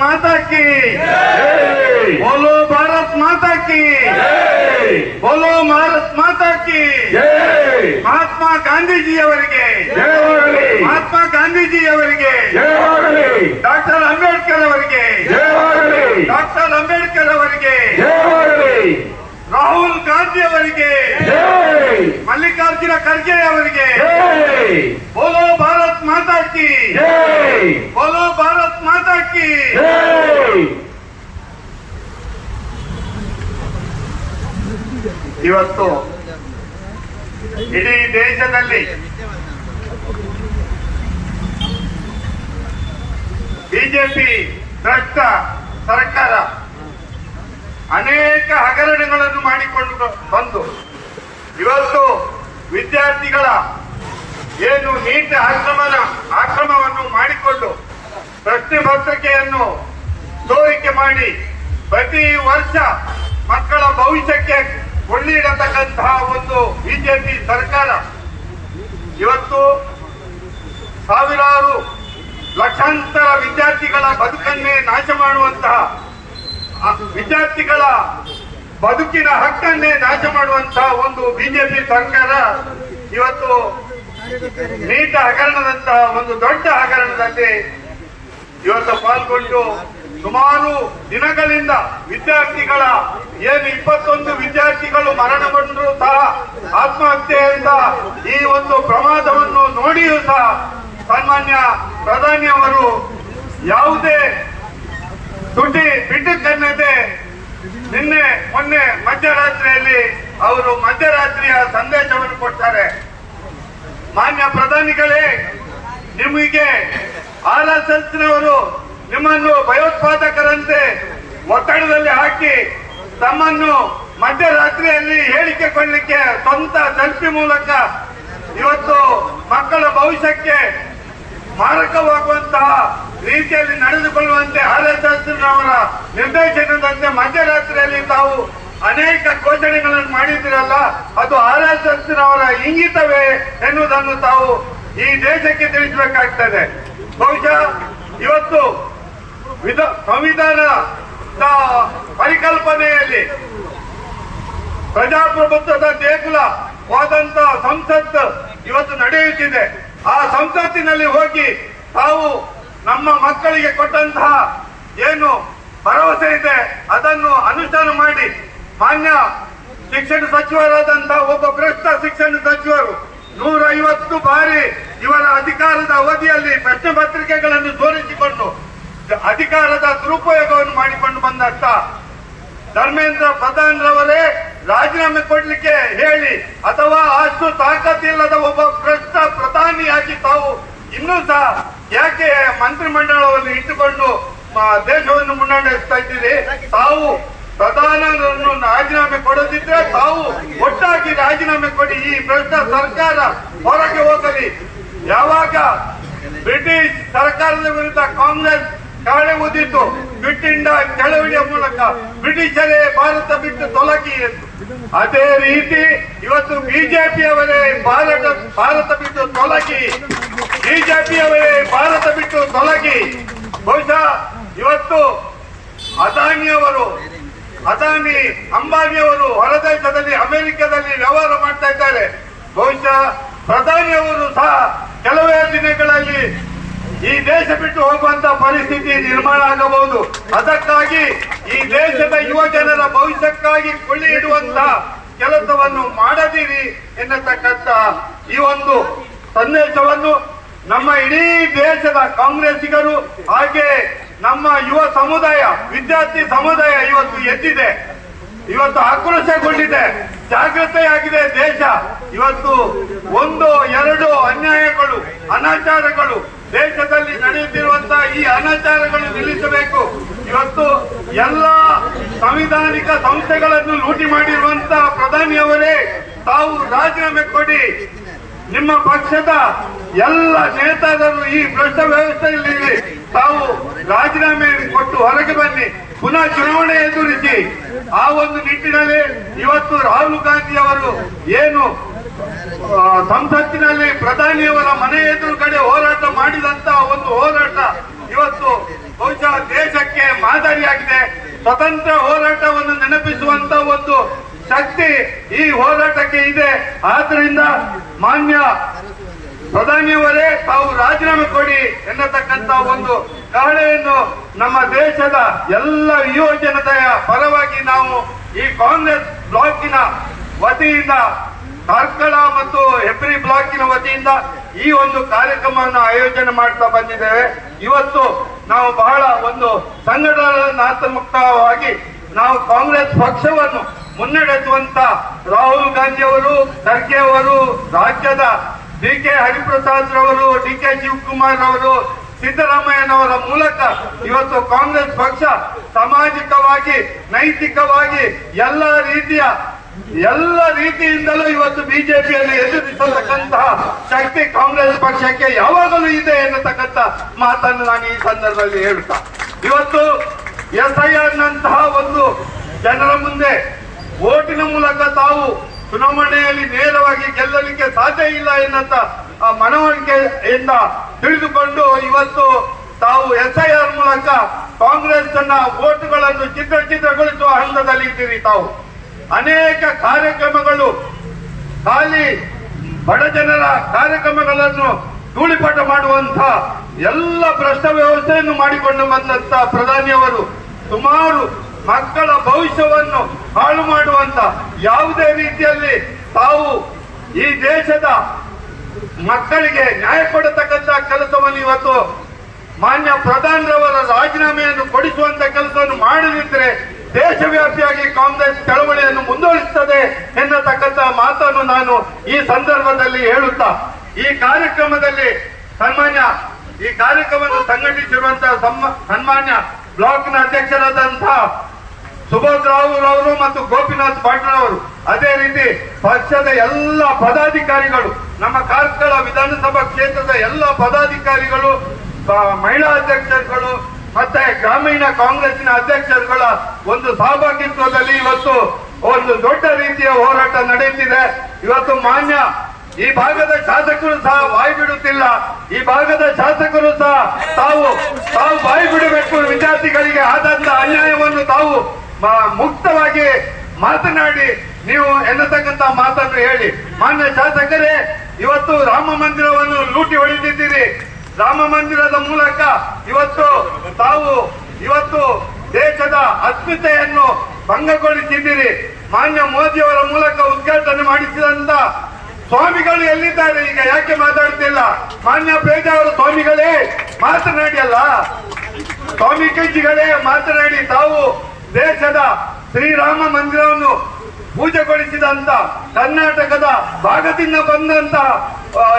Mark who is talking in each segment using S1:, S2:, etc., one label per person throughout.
S1: माता की, बोलो भारत माता की, बोलो भारत माता की। महात्मा ಗಾಂಧೀಜಿಯವರಿಗೆ, महात्मा ಗಾಂಧೀಜಿಯವರಿಗೆ, ಡಾಕ್ಟರ್ ಅಂಬೇಡ್ಕರ್ ಅವರಿಗೆ, ಡಾಕ್ಟರ್ ಅಂಬೇಡ್ಕರ್ ಅವರಿಗೆ, ರಾಹುಲ್ ಗಾಂಧಿ ಅವರಿಗೆ, ಮಲ್ಲಿಕಾರ್ಜುನ ಖರ್ಗೆ ಅವರಿಗೆ, बोलो भारत माता की, बोलो भारत माता की। ಇವತ್ತು ಇಡೀ ದೇಶದಲ್ಲಿ ಬಿಜೆಪಿ ಭ್ರಷ್ಟ ಸರ್ಕಾರ ಅನೇಕ ಹಗರಣಗಳನ್ನು ಮಾಡಿಕೊಂಡು ಬಂದು ಇವತ್ತು ವಿದ್ಯಾರ್ಥಿಗಳ ಏನು ನೀಟ್ ಆಕ್ರಮವನ್ನು ಮಾಡಿಕೊಂಡು ಪ್ರಶ್ನೆ ಪತ್ರಿಕೆಯನ್ನು ಸೋರಿಕೆ ಮಾಡಿ ಪ್ರತಿ ವರ್ಷ ಮಕ್ಕಳ ಭವಿಷ್ಯಕ್ಕೆ ಕೊಳ್ಳಿಡತಕ್ಕಂತಹ ಒಂದು ಬಿಜೆಪಿ ಸರ್ಕಾರ ಇವತ್ತು ಸಾವಿರಾರು ಲಕ್ಷಾಂತರ ವಿದ್ಯಾರ್ಥಿಗಳ ಬದುಕನ್ನೇ ನಾಶ ಮಾಡುವಂತಹ, ವಿದ್ಯಾರ್ಥಿಗಳ ಬದುಕಿನ ಹಕ್ಕನ್ನೇ ನಾಶ ಮಾಡುವಂತಹ ಒಂದು ಬಿಜೆಪಿ ಸರ್ಕಾರ ಇವತ್ತು ನೀಟ್ ಹಗರಣದಂತಹ ಒಂದು ದೊಡ್ಡ ಹಗರಣದಲ್ಲಿ ಇವತ್ತು ಪಾಲ್ಗೊಂಡು ಸುಮಾರು ದಿನಗಳಿಂದ ವಿದ್ಯಾರ್ಥಿಗಳ ಏನು 21 ವಿದ್ಯಾರ್ಥಿಗಳು ಮರಣಗೊಂಡರೂ ಸಹ ಆತ್ಮಹತ್ಯೆಯಿಂದ ಈ ಒಂದು ಪ್ರಮಾದವನ್ನು ನೋಡಿಯೂ ಸಹ ಸನ್ಮಾನ್ಯ ಪ್ರಧಾನಿಯವರು ಯಾವುದೇ ತುಟಿ ಬಿಟ್ಟುಕನ್ನದೆ ನಿನ್ನೆ ಮೊನ್ನೆ ಮಧ್ಯರಾತ್ರಿಯಲ್ಲಿ ಅವರು ಮಧ್ಯರಾತ್ರಿಯ ಸಂದೇಶವನ್ನು ಕೊಡ್ತಾರೆ. ಮಾನ್ಯ ಪ್ರಧಾನಿಗಳೇ, ನಿಮಗೆ RSSನವರು ನಿಮ್ಮನ್ನು ಭಯೋತ್ಪಾದಕರಂತೆ ಒತ್ತಡದಲ್ಲಿ ಹಾಕಿ ತಮ್ಮನ್ನು ಮಧ್ಯರಾತ್ರಿಯಲ್ಲಿ ಹೇಳಿಕೆ ಕೊಡಲಿಕ್ಕೆ ಸ್ವಂತ ಸೆಲ್ಫಿ ಮೂಲಕ ಇವತ್ತು ಮಕ್ಕಳ ಭವಿಷ್ಯಕ್ಕೆ ಮಾರಕವಾಗುವಂತಹ ರೀತಿಯಲ್ಲಿ ನಡೆದುಕೊಳ್ಳುವಂತೆ RSSನವರ ನಿರ್ದೇಶನದಂತೆ ಮಧ್ಯರಾತ್ರಿಯಲ್ಲಿ ತಾವು ಅನೇಕ ಘೋಷಣೆಗಳನ್ನು ಮಾಡಿದಿರಲ್ಲ, ಅದು RSSನವರ ಇಂಗಿತವೇ ಎನ್ನುವುದನ್ನು ತಾವು ಈ ದೇಶಕ್ಕೆ ತಿಳಿಸಬೇಕಾಗ್ತದೆ. ಬಹುಶಃ ಇವತ್ತು ಸಂವಿಧಾನದ ಪರಿಕಲ್ಪನೆಯಲ್ಲಿ ಪ್ರಜಾಪ್ರಭುತ್ವದ ದೇಗುಲವಾದಂತಹ ಸಂಸತ್ ಇವತ್ತು ನಡೆಯುತ್ತಿದೆ. ಆ ಸಂಸತ್ತಿನಲ್ಲಿ ಹೋಗಿ ತಾವು ನಮ್ಮ ಮಕ್ಕಳಿಗೆ ಕೊಟ್ಟಂತಹ ಏನು ಭರವಸೆ ಇದೆ ಅದನ್ನು ಅನುಷ್ಠಾನ ಮಾಡಿ, ಮಾನ್ಯ ಶಿಕ್ಷಣ ಸಚಿವರಾದಂತಹ ಒಬ್ಬ ಭ್ರಷ್ಟ ಶಿಕ್ಷಣ ಸಚಿವರು 150 ಬಾರಿ ಇವರ ಅಧಿಕಾರದ ಅವಧಿಯಲ್ಲಿ ಪ್ರಶ್ನೆ ಪತ್ರಿಕೆಗಳನ್ನು ತೋರಿಸಿಕೊಂಡು ಅಧಿಕಾರದ ದುರುಪಯೋಗವನ್ನು ಮಾಡಿಕೊಂಡು ಬಂದಂತ ಧರ್ಮೇಂದ್ರ ಪ್ರಧಾನ್ ರವರೇ ರಾಜೀನಾಮೆ ಕೊಡ್ಲಿಕ್ಕೆ ಹೇಳಿ ಅಥವಾ ಅಷ್ಟು ತಾಕತ್ತಿಲ್ಲದ ಒಬ್ಬ ಭ್ರಷ್ಟ ಪ್ರಧಾನಿಯಾಗಿ ತಾವು ಇನ್ನೂ ಸಹ ಯಾಕೆ ಮಂತ್ರಿಮಂಡಲವನ್ನು ಇಟ್ಟುಕೊಂಡು ದೇಶವನ್ನು ಮುನ್ನಡೆಸ್ತಾ ಇದ್ದೀರಿ? ತಾವು ಪ್ರಧಾನರನ್ನು ರಾಜೀನಾಮೆ ಕೊಡದಿದ್ರೆ ತಾವು ಒಟ್ಟಾಗಿ ರಾಜೀನಾಮೆ ಕೊಡಿ. ಈ ಭ್ರಷ್ಟ ಸರ್ಕಾರ ಹೊರಗೆ ಹೋಗಲಿ. ಯಾವಾಗ ಬ್ರಿಟಿಷ್ ಸರ್ಕಾರದ ವಿರುದ್ಧ ಕಾಂಗ್ರೆಸ್ ಕಾಳೆ ಊದಿತು, ಕ್ವಿಟ್ ಇಂಡಿಯಾ ಚಳವಳಿಯ ಮೂಲಕ ಬ್ರಿಟಿಷರೇ ಭಾರತ ಬಿಟ್ಟು ತೊಲಗಿ ಎಂದು, ಅದೇ ರೀತಿ ಇವತ್ತು ಬಿಜೆಪಿಯವರೇ ಭಾರತ ಬಿಟ್ಟು ತೊಲಗಿ, ಬಿಜೆಪಿಯವರೇ ಭಾರತ ಬಿಟ್ಟು ತೊಲಗಿ. ಬಹುಶಃ ಇವತ್ತು ಅದಾನಿ ಅಂಬಾನಿಯವರು ಹೊರದೇಶದಲ್ಲಿ ಅಮೆರಿಕದಲ್ಲಿ ವ್ಯವಹಾರ ಮಾಡ್ತಾ ಇದ್ದಾರೆ. ಬಹುಶಃ ಪ್ರಧಾನಿಯವರು ಸಹ ಕೆಲವೇ ದಿನಗಳಲ್ಲಿ ಈ ದೇಶ ಬಿಟ್ಟು ಹೋಗುವಂತ ಪರಿಸ್ಥಿತಿ ನಿರ್ಮಾಣ ಆಗಬಹುದು. ಅದಕ್ಕಾಗಿ ಈ ದೇಶದ ಯುವ ಜನರ ಭವಿಷ್ಯಕ್ಕಾಗಿ ಕೊಳ್ಳಿ ಇಡುವಂತಹ ಕೆಲಸವನ್ನು ಮಾಡದಿರಿ ಎನ್ನತಕ್ಕಂತ ಈ ಒಂದು ಸಂದೇಶವನ್ನು ನಮ್ಮ ಇಡೀ ದೇಶದ ಕಾಂಗ್ರೆಸ್ಸಿಗರು ಹಾಗೆ ನಮ್ಮ ಯುವ ಸಮುದಾಯ, ವಿದ್ಯಾರ್ಥಿ ಸಮುದಾಯ ಇವತ್ತು ಎದ್ದಿದೆ, ಇವತ್ತು ಆಕ್ರೋಶಗೊಂಡಿದೆ, ಜಾಗೃತೆಯಾಗಿದೆ ದೇಶ. ಇವತ್ತು 1-2 ಅನ್ಯಾಯಗಳು, ಅನಾಚಾರಗಳು ದೇಶದಲ್ಲಿ ನಡೆಯುತ್ತಿರುವಂತಹ ಈ ಅನಾಚಾರಗಳು ನಿಲ್ಲಿಸಬೇಕು. ಇವತ್ತು ಎಲ್ಲ ಸಂವಿಧಾನಿಕ ಸಂಸ್ಥೆಗಳನ್ನು ಲೂಟಿ ಮಾಡಿರುವಂತಹ ಪ್ರಧಾನಿಯವರೇ ತಾವು ರಾಜೀನಾಮೆ ಕೊಡಿ. ನಿಮ್ಮ ಪಕ್ಷದ ಎಲ್ಲ ನೇತಾರರು ಈ ಭ್ರಷ್ಟ ವ್ಯವಸ್ಥೆಯಲ್ಲಿ ತಾವು ರಾಜೀನಾಮೆ ಕೊಟ್ಟು ಹೊರಗೆ ಬನ್ನಿ, ಪುನಃ ಚುನಾವಣೆ ಎದುರಿಸಿ. ಆ ಒಂದು ನಿಟ್ಟಿನಲ್ಲಿ ಇವತ್ತು ರಾಹುಲ್ ಗಾಂಧಿ ಅವರು ಏನು ಸಂಸತ್ತಿನಲ್ಲಿ ಪ್ರಧಾನಿಯವರ ಮನೆ ಎದುರುಗಡೆ ಹೋರಾಟ ಮಾಡಿದಂತಹ ಒಂದು ಹೋರಾಟ ಇವತ್ತು ಬಹುಶಃ ದೇಶಕ್ಕೆ ಸ್ವತಂತ್ರ ಹೋರಾಟವನ್ನು ನೆನಪಿಸುವಂತ ಒಂದು ಶಕ್ತಿ ಈ ಹೋರಾಟಕ್ಕೆ ಇದೆ. ಆದ್ರಿಂದ ಮಾನ್ಯ ಪ್ರಧಾನಿಯವರೇ ತಾವು ರಾಜೀನಾಮೆ ಕೊಡಿ ಎನ್ನತಕ್ಕಂತ ಒಂದು ಕಹಳೆಯನ್ನು ನಮ್ಮ ದೇಶದ ಎಲ್ಲ ಯುವ ಜನತೆಯ ಪರವಾಗಿ ನಾವು ಈ ಕಾಂಗ್ರೆಸ್ ಬ್ಲಾಕಿನ ವತಿಯಿಂದ ಕಾರ್ಕಳ ಮತ್ತು ಹೆಬ್ರಿ ಬ್ಲಾಕಿನ ವತಿಯಿಂದ ಈ ಒಂದು ಕಾರ್ಯಕ್ರಮವನ್ನು ಆಯೋಜನೆ ಮಾಡ್ತಾ ಬಂದಿದ್ದೇವೆ. ಇವತ್ತು ನಾವು ಬಹಳ ಒಂದು ಸಂಘಟನಾತ್ಮಕವಾಗಿ ನಾವು ಕಾಂಗ್ರೆಸ್ ಪಕ್ಷವನ್ನು ಮುನ್ನಡೆಸುವಂತ ರಾಹುಲ್ ಗಾಂಧಿ ಅವರು, ಖರ್ಗೆ ಅವರು, ರಾಜ್ಯದ ಡಿ.ಕೆ. ಹರಿಪ್ರಸಾದ್ ರವರು, ಡಿ.ಕೆ. ಶಿವಕುಮಾರ್ ಅವರು, ಸಿದ್ದರಾಮಯ್ಯನವರ ಮೂಲಕ ಇವತ್ತು ಕಾಂಗ್ರೆಸ್ ಪಕ್ಷ ಸಾಮಾಜಿಕವಾಗಿ, ನೈತಿಕವಾಗಿ ಎಲ್ಲ ರೀತಿಯಿಂದಲೂ ಇವತ್ತು ಬಿಜೆಪಿಯನ್ನು ಎದುರಿಸತಕ್ಕಂತಹ ಶಕ್ತಿ ಕಾಂಗ್ರೆಸ್ ಪಕ್ಷಕ್ಕೆ ಯಾವಾಗಲೂ ಇದೆ ಎನ್ನತಕ್ಕಂಥ ಮಾತನ್ನು ನಾನು ಈ ಸಂದರ್ಭದಲ್ಲಿ ಹೇಳುತ್ತಾ, ಇವತ್ತು SIR ನಂತಹ ಒಂದು ಜನರ ಮುಂದೆ ಓಟಿನ ಮೂಲಕ ತಾವು ಚುನಾವಣೆಯಲ್ಲಿ ನೇರವಾಗಿ ಗೆಲ್ಲಲಿಕ್ಕೆ ಸಾಧ್ಯ ಇಲ್ಲ ಎನ್ನಂತ ಮನವರಿಕೆಯಿಂದ ತಿಳಿದುಕೊಂಡು ಇವತ್ತು ತಾವು SIR ಮೂಲಕ ಕಾಂಗ್ರೆಸ್ ಓಟುಗಳನ್ನು ಚಿತ್ರಗೊಳಿಸುವ ಹಂತದಲ್ಲಿ ಇದ್ದೀರಿ. ತಾವು ಅನೇಕ ಕಾರ್ಯಕ್ರಮಗಳು, ಖಾಲಿ ಬಡ ಜನರ ಕಾರ್ಯಕ್ರಮಗಳನ್ನು ಧೂಳಿಪಟ ಮಾಡುವಂತ ಎಲ್ಲ ಭ್ರಷ್ಟ ವ್ಯವಸ್ಥೆಯನ್ನು ಮಾಡಿಕೊಂಡು ಬಂದಂತ ಪ್ರಧಾನಿಯವರು ಸುಮಾರು ಮಕ್ಕಳ ಭವಿಷ್ಯವನ್ನು ಹಾಳು ಮಾಡುವಂತ ಯಾವುದೇ ರೀತಿಯಲ್ಲಿ ತಾವು ಈ ದೇಶದ ಮಕ್ಕಳಿಗೆ ನ್ಯಾಯ ಕೊಡತಕ್ಕಂತ ಕೆಲಸವನ್ನು ಇವತ್ತು ಮಾನ್ಯ ಪ್ರಧಾನರವರ ರಾಜೀನಾಮೆಯನ್ನು ಕೊಡಿಸುವಂತ ಕೆಲಸವನ್ನು ಮಾಡದಿದ್ದರೆ ದೇಶವ್ಯಾಪಿಯಾಗಿ ಕಾಂಗ್ರೆಸ್ ಚಳವಳಿಯನ್ನು ಮುಂದುವರಿಸುತ್ತದೆ ಎನ್ನತಕ್ಕಂತ ಮಾತನ್ನು ನಾನು ಈ ಸಂದರ್ಭದಲ್ಲಿ ಹೇಳುತ್ತಾ, ಈ ಕಾರ್ಯಕ್ರಮದಲ್ಲಿ ಈ ಕಾರ್ಯಕ್ರಮವನ್ನು ಸಂಘಟಿಸಿರುವಂತಹ ಸನ್ಮಾನ್ಯ ಬ್ಲಾಕ್ನ ಅಧ್ಯಕ್ಷರಾದಂತಹ ಸುಬೋಧ್ ರಾವ್ ಅವರು ಮತ್ತು ಗೋಪಿನಾಥ್ ಪಾಟೀಲ್ ಅವರು, ಅದೇ ರೀತಿ ಪಕ್ಷದ ಎಲ್ಲ ಪದಾಧಿಕಾರಿಗಳು, ನಮ್ಮ ಕಾರ್ಕಳ ವಿಧಾನಸಭಾ ಕ್ಷೇತ್ರದ ಎಲ್ಲ ಪದಾಧಿಕಾರಿಗಳು, ಮಹಿಳಾ ಅಧ್ಯಕ್ಷರುಗಳು ಮತ್ತೆ ಗ್ರಾಮೀಣ ಕಾಂಗ್ರೆಸ್ಸಿನ ಅಧ್ಯಕ್ಷರುಗಳ ಒಂದು ಸಹಭಾಗಿತ್ವದಲ್ಲಿ ಇವತ್ತು ಒಂದು ದೊಡ್ಡ ರೀತಿಯ ಹೋರಾಟ ನಡೆಯುತ್ತಿದೆ. ಇವತ್ತು ಮಾನ್ಯ ಈ ಭಾಗದ ಶಾಸಕರು ಸಹ ಬಾಯಿ ಬಿಡುತ್ತಿಲ್ಲ. ಈ ಭಾಗದ ಶಾಸಕರು ಸಹ ತಾವು ಬಾಯಿ ಬಿಡಬೇಕು. ವಿದ್ಯಾರ್ಥಿಗಳಿಗೆ ಆದಂತ ಅನ್ಯಾಯವನ್ನು ತಾವು ಮುಕ್ತವಾಗಿ ಮಾತನಾಡಿ ನೀವು ಎನ್ನತಕ್ಕಂತ ಮಾತನ್ನು ಹೇಳಿ. ಮಾನ್ಯ ಶಾಸಕರೇ, ಇವತ್ತು ರಾಮ ಮಂದಿರವನ್ನು ಲೂಟಿ ಹೊಡೆದಿದ್ದೀರಿ. ರಾಮ ಮಂದಿರದ ಮೂಲಕ ಇವತ್ತು ದೇಶದ ಅಸ್ಮಿತೆಯನ್ನು ಭಂಗಗೊಳಿಸಿದ್ದೀರಿ. ಮಾನ್ಯ ಮೋದಿಯವರ ಮೂಲಕ ಉದ್ಘಾಟನೆ ಮಾಡಿಸಿದಂತ ಸ್ವಾಮಿಗಳು ಎಲ್ಲಿದ್ದಾರೆ? ಈಗ ಯಾಕೆ ಮಾತಾಡ್ತಿಲ್ಲ? ಮಾನ್ಯ ಪೇಜಾವರ ಸ್ವಾಮಿಗಳೇ ಮಾತನಾಡಿ ಅಲ್ಲ, ಸ್ವಾಮಿ ಕಜ್ಜಿಗಳೇ ಮಾತನಾಡಿ. ತಾವು ದೇಶದ ಶ್ರೀರಾಮ ಮಂದಿರವನ್ನು ಪೂಜೆಗೊಳಿಸಿದಂತ ಕರ್ನಾಟಕದ ಭಾಗದಿಂದ ಬಂದಂತ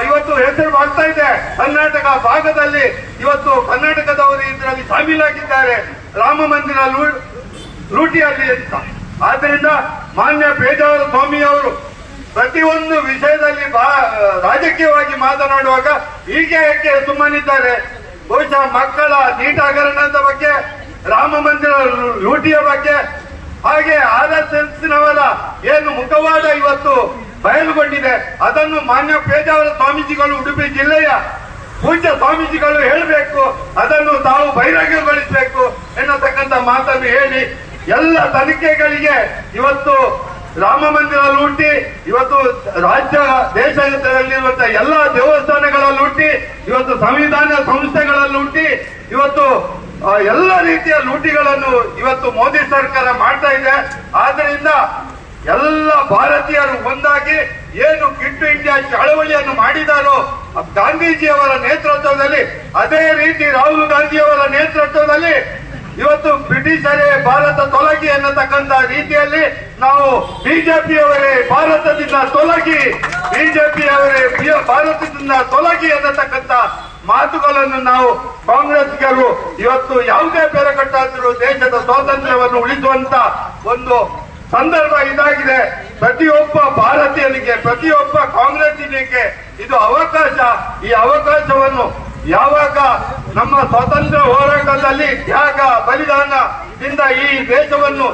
S1: ಇವತ್ತು ಹೆಸರು ಆಗ್ತಾ ಇದೆ. ಕರ್ನಾಟಕ ಭಾಗದಲ್ಲಿ ಇವತ್ತು ಕರ್ನಾಟಕದವರು ಇದರಲ್ಲಿ ಶಾಮೀಲಾಗಿದ್ದಾರೆ ರಾಮ ಮಂದಿರ ಲೂಟಿಯಲ್ಲಿ ಅಂತ. ಆದ್ದರಿಂದ ಮಾನ್ಯ ಪೇಜಾವರ ಸ್ವಾಮಿಯವರು ಪ್ರತಿಯೊಂದು ವಿಷಯದಲ್ಲಿ ರಾಜಕೀಯವಾಗಿ ಮಾತನಾಡುವಾಗ ಹೀಗೆ ಯಾಕೆ ಸುಮ್ಮನಿದ್ದಾರೆ? ಬಹುಶಃ ಮಕ್ಕಳ ನೀಟ್ ಹಗರಣದ ಬಗ್ಗೆ, ರಾಮ ಮಂದಿರ ಲೂಟಿಯ ಬಗ್ಗೆ, ಹಾಗೆ RSSನವರ ಏನು ಮುಖವಾಡ ಇವತ್ತು ಬಯಲುಗೊಂಡಿದೆ, ಅದನ್ನು ಮಾನ್ಯ ಪೇಜಾವರ ಸ್ವಾಮೀಜಿಗಳು, ಉಡುಪಿ ಜಿಲ್ಲೆಯ ಪೂಜ್ಯ ಸ್ವಾಮೀಜಿಗಳು ಹೇಳಬೇಕು. ಅದನ್ನು ತಾವು ಬಹಿರಂಗಗೊಳಿಸಬೇಕು ಎನ್ನತಕ್ಕಂಥ ಮಾತನ್ನು ಹೇಳಿ, ಎಲ್ಲ ತನಿಖೆಗಳಿಗೆ ಇವತ್ತು ರಾಮ ಮಂದಿರ ಲೂಟಿ, ಇವತ್ತು ದೇಶದಲ್ಲಿರುವಂತಹ ಎಲ್ಲ ದೇವಸ್ಥಾನಗಳ ಲೂಟಿ, ಇವತ್ತು ಸಂವಿಧಾನ ಸಂಸ್ಥೆಗಳ ಲೂಟಿ, ಇವತ್ತು ಎಲ್ಲ ರೀತಿಯ ಲೂಟಿಗಳನ್ನು ಇವತ್ತು ಮೋದಿ ಸರ್ಕಾರ ಮಾಡ್ತಾ ಇದೆ. ಆದ್ದರಿಂದ ಎಲ್ಲ ಭಾರತೀಯರು ಒಂದಾಗಿ ಏನು ಕ್ವಿಟ್ ಇಂಡಿಯಾ ಚಳವಳಿಯನ್ನು ಮಾಡಿದಾರೋ ಗಾಂಧೀಜಿಯವರ ನೇತೃತ್ವದಲ್ಲಿ, ಅದೇ ರೀತಿ ರಾಹುಲ್ ಗಾಂಧಿಯವರ ನೇತೃತ್ವದಲ್ಲಿ ಇವತ್ತು ಬ್ರಿಟಿಷರೇ ಭಾರತ ತೊಲಗಿ ಎನ್ನತಕ್ಕಂತ ರೀತಿಯಲ್ಲಿ ನಾವು ಬಿಜೆಪಿಯವರೇ ಭಾರತದಿಂದ ತೊಲಗಿ ಎನ್ನತಕ್ಕಂತ ಮಾತುಗಳನ್ನು ನಾವು ಕಾಂಗ್ರೆಸ್ಗರು ಇವತ್ತು ಯಾವುದೇ ಬೆಲೆಗಟ್ಟಾದರೂ ದೇಶದ ಸ್ವಾತಂತ್ರ್ಯವನ್ನು ಉಳಿಸುವಂತ ಒಂದು ಸಂದರ್ಭ ಇದಾಗಿದೆ. ಪ್ರತಿಯೊಬ್ಬ ಭಾರತೀಯನಿಗೆ, ಪ್ರತಿಯೊಬ್ಬ ಕಾಂಗ್ರೆಸ್ಸಿನಿಗೆ ಇದು ಅವಕಾಶ. ಈ ಅವಕಾಶವನ್ನು ಯಾವಾಗ ನಮ್ಮ ಸ್ವಾತಂತ್ರ್ಯ ಹೋರಾಟದಲ್ಲಿ ತ್ಯಾಗ ಬಲಿದಾನದಿಂದ ಈ ದೇಶವನ್ನು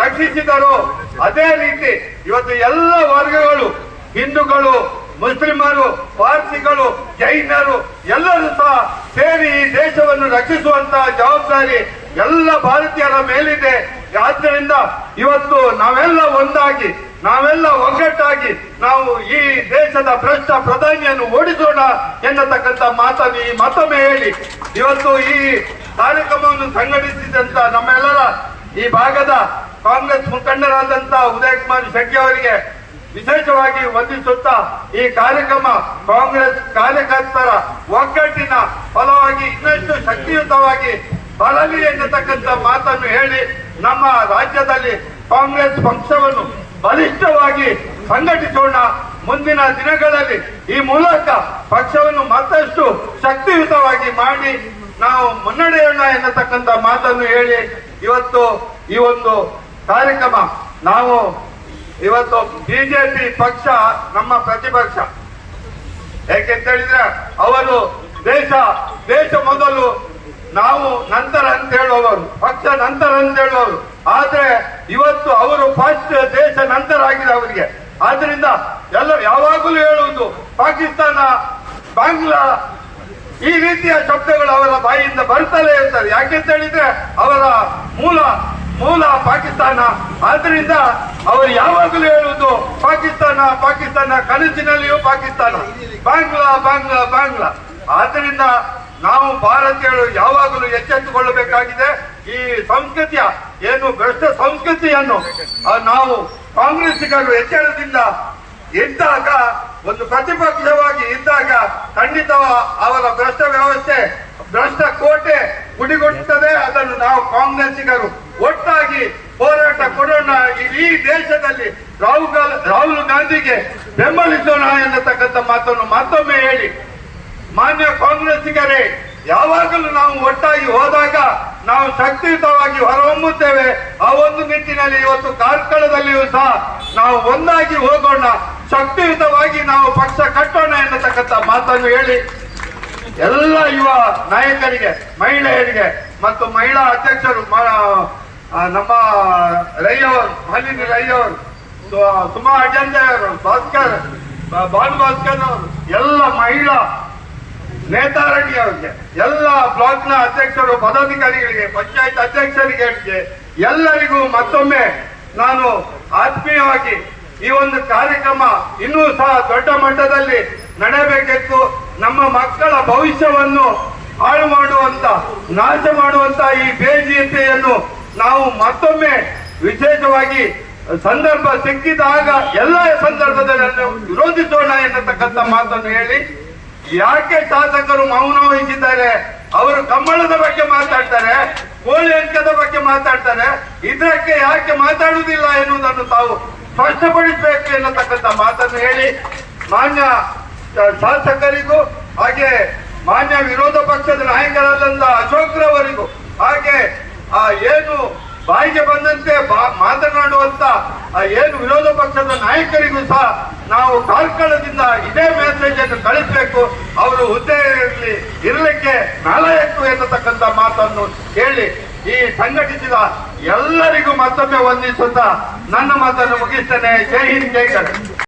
S1: ರಕ್ಷಿಸಿದರೋ ಅದೇ ರೀತಿ ಇವತ್ತು ಎಲ್ಲ ವರ್ಗಗಳು, ಹಿಂದೂಗಳು, ಮುಸ್ಲಿಮರು, ಪಾರ್ಸಿಗಳು, ಜೈನರು ಎಲ್ಲರೂ ಸಹ ಸೇರಿ ಈ ದೇಶವನ್ನು ರಕ್ಷಿಸುವಂತಹ ಜವಾಬ್ದಾರಿ ಎಲ್ಲ ಭಾರತೀಯರ ಮೇಲಿದೆ. ಆದ್ದರಿಂದ ಇವತ್ತು ನಾವೆಲ್ಲ ಒಂದಾಗಿ, ನಾವೆಲ್ಲ ಒಗ್ಗಟ್ಟಾಗಿ ನಾವು ಈ ದೇಶದ ಭ್ರಷ್ಟ ಪ್ರಧಾನಿಯನ್ನು ಓಡಿಸೋಣ ಎನ್ನತಕ್ಕಂಥ ಮಾತನ್ನು ಈ ಮತ್ತೊಮ್ಮೆ ಹೇಳಿ, ಇವತ್ತು ಈ ಕಾರ್ಯಕ್ರಮವನ್ನು ಸಂಘಟಿಸಿದಂತ ನಮ್ಮೆಲ್ಲರ ಈ ಭಾಗದ ಕಾಂಗ್ರೆಸ್ ಮುಖಂಡರಾದಂತ ಉದಯ್ ಕುಮಾರ್ ಶೆಟ್ಟಿ ಅವರಿಗೆ ವಿಶೇಷವಾಗಿ ವಂದಿಸುತ್ತಾ, ಈ ಕಾರ್ಯಕ್ರಮ ಕಾಂಗ್ರೆಸ್ ಕಾರ್ಯಕರ್ತರ ಒಗ್ಗಟ್ಟಿನ ಫಲವಾಗಿ ಇನ್ನಷ್ಟು ಶಕ್ತಿಯುತವಾಗಿ ಬರಲಿ ಎನ್ನತಕ್ಕಂಥ ಮಾತನ್ನು ಹೇಳಿ, ನಮ್ಮ ರಾಜ್ಯದಲ್ಲಿ ಕಾಂಗ್ರೆಸ್ ಪಕ್ಷವನ್ನು ಬಲಿಷ್ಠವಾಗಿ ಸಂಘಟಿಸೋಣ. ಮುಂದಿನ ದಿನಗಳಲ್ಲಿ ಈ ಮೂಲಕ ಪಕ್ಷವನ್ನು ಮತ್ತಷ್ಟು ಶಕ್ತಿಯುತವಾಗಿ ಮಾಡಿ ನಾವು ಮುನ್ನಡೆಯೋಣ ಎನ್ನತಕ್ಕಂಥ ಮಾತನ್ನು ಹೇಳಿ, ಇವತ್ತು ಈ ಒಂದು ಕಾರ್ಯಕ್ರಮ ನಾವು ಇವತ್ತು ಬಿಜೆಪಿ ಪಕ್ಷ ನಮ್ಮ ಪ್ರತಿಪಕ್ಷ, ಯಾಕೆಂತ ಹೇಳಿದ್ರೆ ಅವರು ದೇಶ ಮೊದಲು ನಾವು ನಂತರ ಅಂತ ಹೇಳುವವರು, ಪಕ್ಷ ನಂತರ ಅಂತ ಹೇಳುವವರು. ಆದ್ರೆ ಇವತ್ತು ಅವರು ಫಸ್ಟ್, ದೇಶ ನಂತರ ಆಗಿದೆ ಅವರಿಗೆ. ಆದ್ರಿಂದ ಎಲ್ಲ ಯಾವಾಗಲೂ ಹೇಳುವುದು ಪಾಕಿಸ್ತಾನ, ಬಾಂಗ್ಲಾ ಈ ರೀತಿಯ ಶಬ್ದಗಳು ಅವರ ಬಾಯಿಯಿಂದ ಬರ್ತಲೇ ಇರ್ತದೆ. ಯಾಕೆಂತ ಹೇಳಿದ್ರೆ ಅವರ ಮೂಲ ಪಾಕಿಸ್ತಾನ. ಆದ್ರಿಂದ ಅವರು ಯಾವಾಗಲೂ ಹೇಳುವುದು ಪಾಕಿಸ್ತಾನ, ಕನಸಿನಲ್ಲಿಯೂ ಪಾಕಿಸ್ತಾನ, ಬಾಂಗ್ಲಾ. ಆದ್ರಿಂದ ನಾವು ಭಾರತೀಯರು ಯಾವಾಗಲೂ ಎಚ್ಚೆತ್ತುಕೊಳ್ಳಬೇಕಾಗಿದೆ. ಈ ಸಂಸ್ಕೃತಿಯ ಏನು ಭ್ರಷ್ಟ ಸಂಸ್ಕೃತಿಯನ್ನು ನಾವು ಕಾಂಗ್ರೆಸ್ಸಿಗರು ಎಚ್ಚರದಿಂದ ಇದ್ದಾಗ, ಒಂದು ಪ್ರತಿಪಕ್ಷವಾಗಿ ಇದ್ದಾಗ ಖಂಡಿತ ಅವರ ಭ್ರಷ್ಟ ವ್ಯವಸ್ಥೆ, ಭ್ರಷ್ಟ ಕೋಟೆ ಗುಡಿಗುಟ್ಟುತ್ತದೆ. ಅದನ್ನು ನಾವು ಕಾಂಗ್ರೆಸ್ಸಿಗರು ಒಟ್ಟಾಗಿ ಹೋರಾಟ ಕೊಡೋಣ. ಈ ದೇಶದಲ್ಲಿ ರಾಹುಲ್ ಗಾಂಧಿಗೆ ಬೆಂಬಲಿಸೋಣ ಎನ್ನತಕ್ಕಂಥ ಮಾತನ್ನು ಮತ್ತೊಮ್ಮೆ ಹೇಳಿ, ಮಾನ್ಯ ಕಾಂಗ್ರೆಸ್ಸಿಗರೇ, ಯಾವಾಗಲೂ ನಾವು ಒಟ್ಟಾಗಿ ಹೋದಾಗ ನಾವು ಶಕ್ತಿಯುತವಾಗಿ ಹೊರಹೊಮ್ಮುತ್ತೇವೆ. ಆ ಒಂದು ನಿಟ್ಟಿನಲ್ಲಿ ಇವತ್ತು ಕಾರ್ಕಳದಲ್ಲಿಯೂ ಸಹ ನಾವು ಒಂದಾಗಿ ಹೋಗೋಣ, ಶಕ್ತಿಯುತವಾಗಿ ನಾವು ಪಕ್ಷ ಕಟ್ಟೋಣ ಎನ್ನತಕ್ಕಂಥ ಮಾತನ್ನು ಹೇಳಿ, ಎಲ್ಲ ಯುವ ನಾಯಕರಿಗೆ, ಮಹಿಳೆಯರಿಗೆ ಮತ್ತು ಮಹಿಳಾ ಅಧ್ಯಕ್ಷರು ನಮ್ಮ ಮಾಲಿನಿ ರೈ ಅವರು, ಸುಮಾ ಅಜಂತೆ ಅವರು, ಬಾಲು ಭಾಸ್ಕರ್ ಅವರು, ಎಲ್ಲ ಮಹಿಳಾ ನೇತಾರಣ್ಯ ಅವರಿಗೆ, ಎಲ್ಲ ಬ್ಲಾಕ್ನ ಅಧ್ಯಕ್ಷರು, ಪದಾಧಿಕಾರಿಗಳಿಗೆ, ಪಂಚಾಯತ್ ಅಧ್ಯಕ್ಷರಿಗೆ, ಎಲ್ಲರಿಗೂ ಮತ್ತೊಮ್ಮೆ ನಾನು ಆತ್ಮೀಯವಾಗಿ ಈ ಒಂದು ಕಾರ್ಯಕ್ರಮ ಇನ್ನೂ ಸಹ ದೊಡ್ಡ ಮಟ್ಟದಲ್ಲಿ ನಡೆಯಬೇಕಿತ್ತು. ನಮ್ಮ ಮಕ್ಕಳ ಭವಿಷ್ಯವನ್ನು ಹಾಳು ಮಾಡುವಂತ, ನಾಶ ಮಾಡುವಂತ ಈ ಬಿಜೆಪಿಯನ್ನು ನಾವು ಮತ್ತೊಮ್ಮೆ ವಿಶೇಷವಾಗಿ ಸಂದರ್ಭ ಸಿಕ್ಕಿದಾಗ ಎಲ್ಲ ಸಂದರ್ಭದಲ್ಲಿ ವಿರೋಧಿಸೋಣ ಎನ್ನತಕ್ಕಂಥ ಮಾತನ್ನು ಹೇಳಿ, ಯಾಕೆ ಶಾಸಕರು ಮೌನ ವಹಿಸಿದ್ದಾರೆ? ಅವರು ಕಂಬಳದ ಬಗ್ಗೆ ಮಾತಾಡ್ತಾರೆ, ಕೋಳಿ ಅಂಕದ ಬಗ್ಗೆ ಮಾತಾಡ್ತಾರೆ, ಇದಕ್ಕೆ ಯಾಕೆ ಮಾತಾಡುವುದಿಲ್ಲ ಎನ್ನುವುದನ್ನು ತಾವು ಸ್ಪಷ್ಟಪಡಿಸಬೇಕು ಎನ್ನತಕ್ಕಂಥ ಮಾತನ್ನು ಹೇಳಿ, ಮಾನ್ಯ ಶಾಸಕರಿಗೂ ಹಾಗೆ ಮಾನ್ಯ ವಿರೋಧ ಪಕ್ಷದ ನಾಯಕರಾದಂತ ಅಶೋಕ್ರವರಿಗೂ ಹಾಗೆ ಏನು ಬಾಯಿಗೆ ಬಂದಂತೆ ಮಾತನಾಡುವಂತ ಏನು ವಿರೋಧ ಪಕ್ಷದ ನಾಯಕರಿಗೂ ಸಹ ನಾವು ಕಾರ್ಕಳದಿಂದ ಇದೇ ಮೆಸೇಜ್ ಅನ್ನು ಕಳಿಸಬೇಕು. ಅವರು ಹುದ್ದೆಯಲ್ಲಿ ಇರಲಿಕ್ಕೆ ನಾಲಾಯಕು ಎನ್ನತಕ್ಕಂಥ ಮಾತನ್ನು ಹೇಳಿ, ಈ ಸಂಘಟಿಸಿದ ಎಲ್ಲರಿಗೂ ಮತ್ತೊಮ್ಮೆ ವಂದಿಸುತ್ತಾ ನನ್ನ ಮಾತನ್ನು ಮುಗಿಸ್ತೇನೆ. ಜೈ ಹಿಂದ್, ಜೈ ಕರ್ನಾಟಕ.